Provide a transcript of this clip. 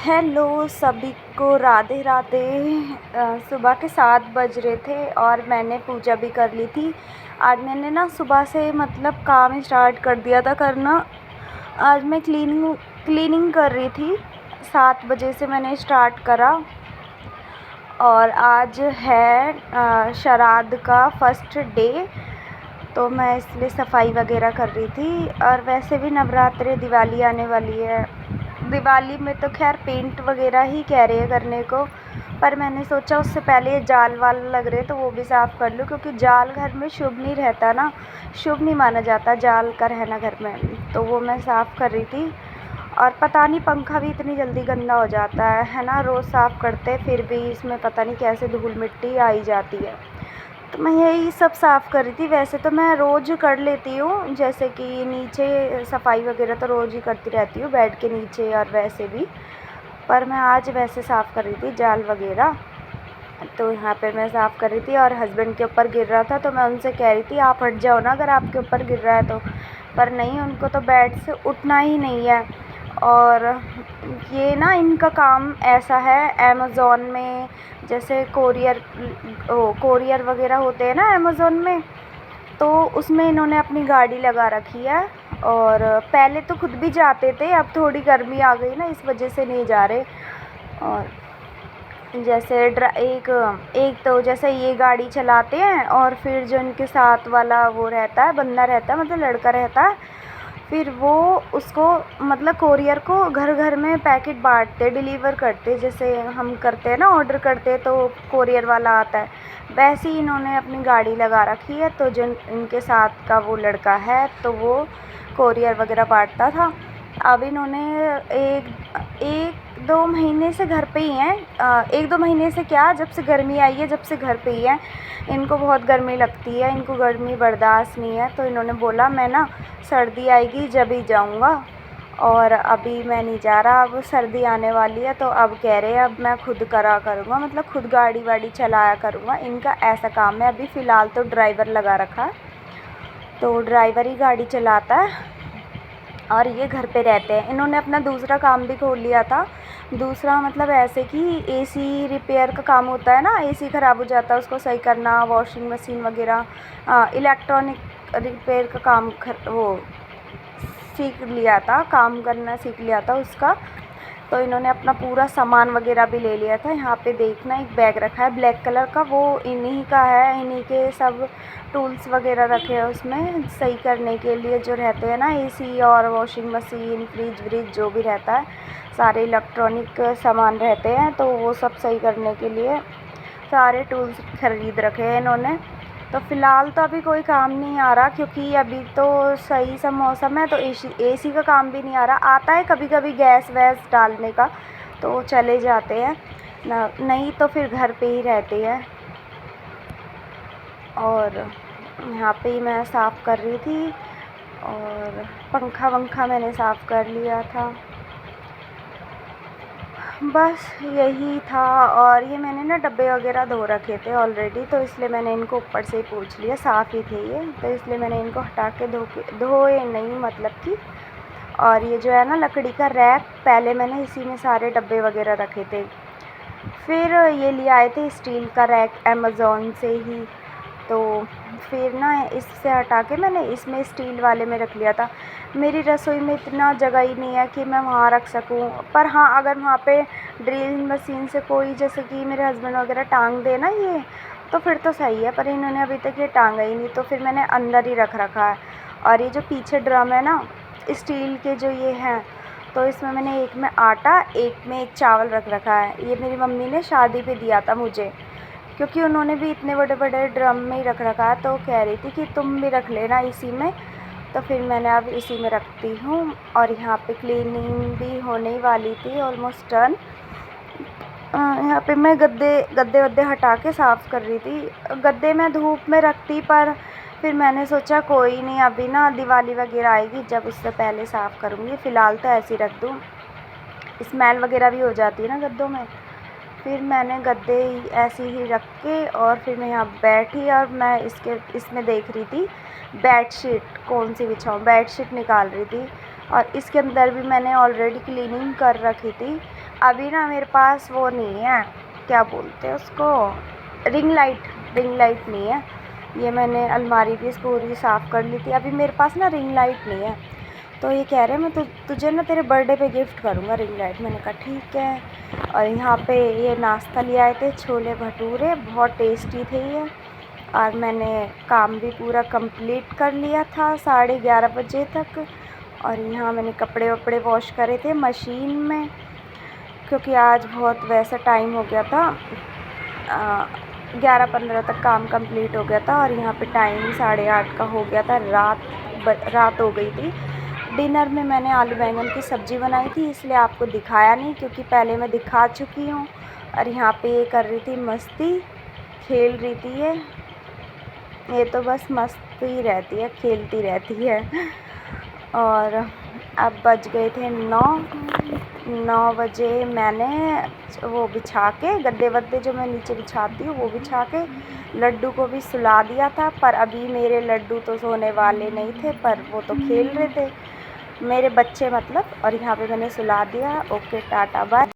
Hello सभी को, राधे राधे। सुबह के 7 बज रहे थे और मैंने पूजा भी कर ली थी। आज मैंने ना सुबह से मतलब काम स्टार्ट कर दिया था करना। आज मैं क्लीनिंग कर रही थी। 7 बजे से मैंने स्टार्ट करा और आज है श्राद्ध का फर्स्ट डे, तो मैं इसलिए सफाई वगैरह कर रही थी। और वैसे भी नवरात्रि, दिवाली आने वाली है। दिवाली में तो खैर पेंट वगैरह ही कह रहे हैं करने को, पर मैंने सोचा उससे पहले जाल वाल लग रहे तो वो भी साफ़ कर लूँ, क्योंकि जाल घर में शुभ नहीं रहता ना, शुभ नहीं माना जाता जाल का रहना घर में। तो वो मैं साफ़ कर रही थी। और पता नहीं पंखा भी इतनी जल्दी गंदा हो जाता है ना, रोज़ साफ़ करते फिर भी इसमें पता नहीं कैसे धूल मिट्टी आई जाती है। तो मैं यही सब साफ़ कर रही थी। वैसे तो मैं रोज़ कर लेती हूँ, जैसे कि नीचे सफाई वगैरह तो रोज़ ही करती रहती हूँ, बेड के नीचे और वैसे भी। पर मैं आज वैसे साफ़ कर रही थी जाल वगैरह। तो यहाँ पे मैं साफ़ कर रही थी और हस्बैंड के ऊपर गिर रहा था, तो मैं उनसे कह रही थी आप हट जाओ ना अगर आपके ऊपर गिर रहा है तो। पर नहीं, उनको तो बेड से उठना ही नहीं है। और ये ना इनका काम ऐसा है, अमेज़ॉन में जैसे कोरियर वगैरह होते हैं ना अमेज़ॉन में, तो उसमें इन्होंने अपनी गाड़ी लगा रखी है। और पहले तो खुद भी जाते थे, अब थोड़ी गर्मी आ गई ना, इस वजह से नहीं जा रहे। और जैसे एक तो जैसे ये गाड़ी चलाते हैं और फिर जो इनके साथ वाला वो रहता है, बंदा रहता है, मतलब लड़का रहता है, फिर वो उसको मतलब कोरियर को घर घर में पैकेट बांटते, डिलीवर करते। जैसे हम करते हैं ना, ऑर्डर करते हैं तो कोरियर वाला आता है, वैसे ही इन्होंने अपनी गाड़ी लगा रखी है। तो जो इनके साथ का वो लड़का है तो वो कोरियर वगैरह बांटता था। अब इन्होंने एक दो महीने से घर पे ही हैं। एक दो महीने से क्या, जब से गर्मी आई है जब से घर पे ही हैं। इनको बहुत गर्मी लगती है, इनको गर्मी बर्दाश्त नहीं है। तो इन्होंने बोला मैं ना सर्दी आएगी जब ही जाऊंगा, और अभी मैं नहीं जा रहा, अब सर्दी आने वाली है। तो अब कह रहे हैं अब मैं खुद करा करूँगा, मतलब खुद गाड़ी वाड़ी चलाया करूँगा। इनका ऐसा काम है। अभी फ़िलहाल तो ड्राइवर लगा रखा है, तो ड्राइवर ही गाड़ी चलाता है और ये घर पे रहते हैं। इन्होंने अपना दूसरा काम भी खोल लिया था। दूसरा मतलब ऐसे कि एसी रिपेयर का काम होता है ना, एसी ख़राब हो जाता है उसको सही करना, वॉशिंग मशीन वगैरह, इलेक्ट्रॉनिक रिपेयर का काम वो सीख लिया था, काम करना सीख लिया था उसका। तो इन्होंने अपना पूरा सामान वगैरह भी ले लिया था। यहाँ पे देखना एक बैग रखा है ब्लैक कलर का, वो इन्हीं का है। इन्हीं के सब टूल्स वगैरह रखे हैं उसमें सही करने के लिए, जो रहते हैं ना एसी और वॉशिंग मशीन, फ्रिज व्रिज जो भी रहता है, सारे इलेक्ट्रॉनिक सामान रहते हैं, तो वो सब सही करने के लिए सारे टूल्स खरीद रखे हैं इन्होंने। तो फ़िलहाल तो अभी कोई काम नहीं आ रहा, क्योंकि अभी तो सही सा मौसम है, तो एसी का काम भी नहीं आ रहा। आता है कभी कभी गैस वैस डालने का, तो चले जाते हैं ना, नहीं तो फिर घर पे ही रहते हैं। और यहाँ पे ही मैं साफ़ कर रही थी और पंखा वंखा मैंने साफ़ कर लिया था। बस यही था। और ये मैंने ना डब्बे वगैरह धो रखे थे ऑलरेडी, तो इसलिए मैंने इनको ऊपर से ही पोंछ लिया, साफ़ ही थे ये, तो इसलिए मैंने इनको हटा के धोए नहीं मतलब कि। और ये जो है ना लकड़ी का रैक, पहले मैंने इसी में सारे डब्बे वगैरह रखे थे। फिर ये ले आए थे स्टील का रैक अमेज़ॉन से ही, तो फिर ना इससे हटा के मैंने इसमें स्टील वाले में रख लिया था। मेरी रसोई में इतना जगह ही नहीं है कि मैं वहाँ रख सकूँ। पर हाँ, अगर वहाँ पे ड्रिल मशीन से कोई, जैसे कि मेरे हस्बैंड वगैरह टांग दे ना ये, तो फिर तो सही है। पर इन्होंने अभी तक ये टांगा ही नहीं, तो फिर मैंने अंदर ही रख रखा है। और ये जो पीछे ड्रम है ना स्टील के जो ये हैं, तो इसमें मैंने एक में आटा, एक में एक चावल रख रखा है। ये मेरी मम्मी ने शादी पे दिया था मुझे, क्योंकि उन्होंने भी इतने बड़े बड़े ड्रम में ही रख रखा है, तो कह रही थी कि तुम भी रख लेना इसी में। तो फिर मैंने अब इसी में रखती हूँ। और यहाँ पे क्लीनिंग भी होने ही वाली थी, ऑलमोस्ट डन। यहाँ पे मैं गद्दे वद्दे हटा के साफ़ कर रही थी। गद्दे मैं धूप में रखती, पर फिर मैंने सोचा कोई नहीं, अभी ना दिवाली वगैरह आएगी जब, उससे पहले साफ़ करूँगी। फ़िलहाल तो ऐसे ही रख दूँ, स्मेल वगैरह भी हो जाती है ना गद्दों में। फिर मैंने गद्दे ऐसे ही रख के और फिर मैं यहाँ बैठी और मैं इसमें देख रही थी बेडशीट कौन सी बिछाऊँ, बेडशीट निकाल रही थी। और इसके अंदर भी मैंने ऑलरेडी क्लीनिंग कर रखी थी। अभी ना मेरे पास वो नहीं है, क्या बोलते हैं उसको, रिंग लाइट नहीं है। ये मैंने अलमारी भी पूरी साफ़ कर ली थी। अभी मेरे पास ना रिंग लाइट नहीं है, तो ये कह रहे हैं मैं तुझे ना तेरे बर्थडे पे गिफ्ट करूँगा रिंग लाइट। मैंने कहा ठीक है। और यहाँ पे ये नाश्ता ले आए थे, छोले भटूरे, बहुत टेस्टी थे ये। और मैंने काम भी पूरा कंप्लीट कर लिया था 11:30 बजे तक। और यहाँ मैंने कपड़े वपड़े वॉश करे थे मशीन में, क्योंकि आज बहुत वैसा टाइम हो गया था, 11:15 तक काम कंप्लीट हो गया था। और यहाँ पे टाइम 8:30 का हो गया था, रात हो गई थी। डिनर में मैंने आलू बैंगन की सब्ज़ी बनाई थी, इसलिए आपको दिखाया नहीं, क्योंकि पहले मैं दिखा चुकी हूँ। और यहाँ पे ये कर रही थी मस्ती, खेल रही थी ये तो बस मस्ती रहती है, खेलती रहती है। और अब बज गए थे 9 बजे। मैंने वो बिछा के गद्दे वद्दे जो मैं नीचे बिछाती हूँ वो बिछा के लड्डू को भी सुला दिया था। पर अभी मेरे लड्डू तो सोने वाले नहीं थे, पर वो तो खेल रहे थे, मेरे बच्चे मतलब। और यहाँ पे मैंने सुला दिया। Okay, tata, bye.